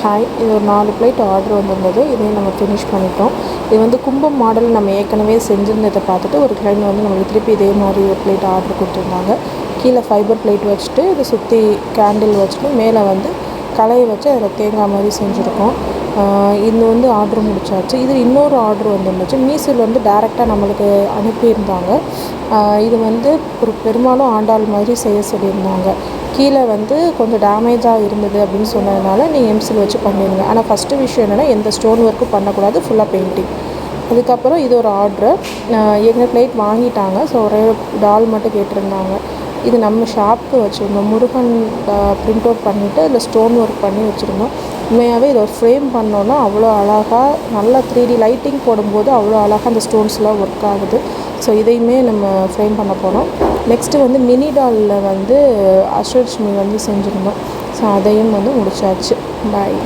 Hi, இது ஒரு 4 plate order வந்திருந்தது. இதையும் நம்ம ஃபினிஷ் பண்ணிட்டோம். இது வந்து கும்பம் மாடல் நம்ம ஏற்கனவே செஞ்சுருந்ததை பார்த்துட்டு ஒரு கிளைண்ட் வந்து நம்மளுக்கு திருப்பி இதே மாதிரி ஒரு பிளேட் ஆர்டர் கொடுத்துருந்தாங்க. கீழே ஃபைபர் பிளேட் வச்சுட்டு இதை சுற்றி கேண்டில் வச்சுட்டு மேலே வந்து கலையை வச்சு அதில் தேங்காய் மாதிரி செஞ்சுருக்கோம். இது வந்து ஆர்டர் முடிச்சாச்சு. இது இன்னொரு ஆர்டர் வந்துருந்துச்சு. மீஷோவில் வந்து டேரெக்டாக நம்மளுக்கு அனுப்பியிருந்தாங்க. இது வந்து ஒரு பெரும்பாலும் ஆண்டாள் மாதிரி செய்ய சொல்லியிருந்தாங்க. கீழே வந்து கொஞ்சம் டேமேஜாக இருந்தது அப்படின்னு சொன்னதுனால நீங்கள் எம்சில் வச்சு பண்ணிடுங்க. ஆனால் ஃபஸ்ட்டு விஷயம் என்னென்னா எந்த ஸ்டோன் ஒர்க்கும் பண்ணக்கூடாது, ஃபுல்லாக பெயிண்டிங். அதுக்கப்புறம் இது ஒரு ஆர்டரு. எங்கள் பிளேட் வாங்கிட்டாங்க. ஸோ ஒரே டால் மட்டும் கேட்டிருந்தாங்க. இது நம்ம ஷாப்புக்கு வச்சுருந்தோம். முருகன் பிரிண்ட் அவுட் பண்ணிவிட்டு அதில் ஸ்டோன் ஒர்க் பண்ணி வச்சுருந்தோம். உண்மையாகவே இதை ஒரு ஃப்ரேம் பண்ணோன்னா அவ்வளோ அழகாக நல்லா 3D லைட்டிங் போடும்போது அவ்வளோ அழகாக அந்த ஸ்டோன்ஸ்லாம் ஒர்க் ஆகுது. ஸோ இதையுமே நம்ம ஃப்ரேம் பண்ண போகிறோம். நெக்ஸ்ட்டு வந்து மினி டாலில் வந்து அஷ்டலட்சுமி வந்து செஞ்சுருந்தோம். ஸோ அதையும் வந்து முடிச்சாச்சு. பாய்.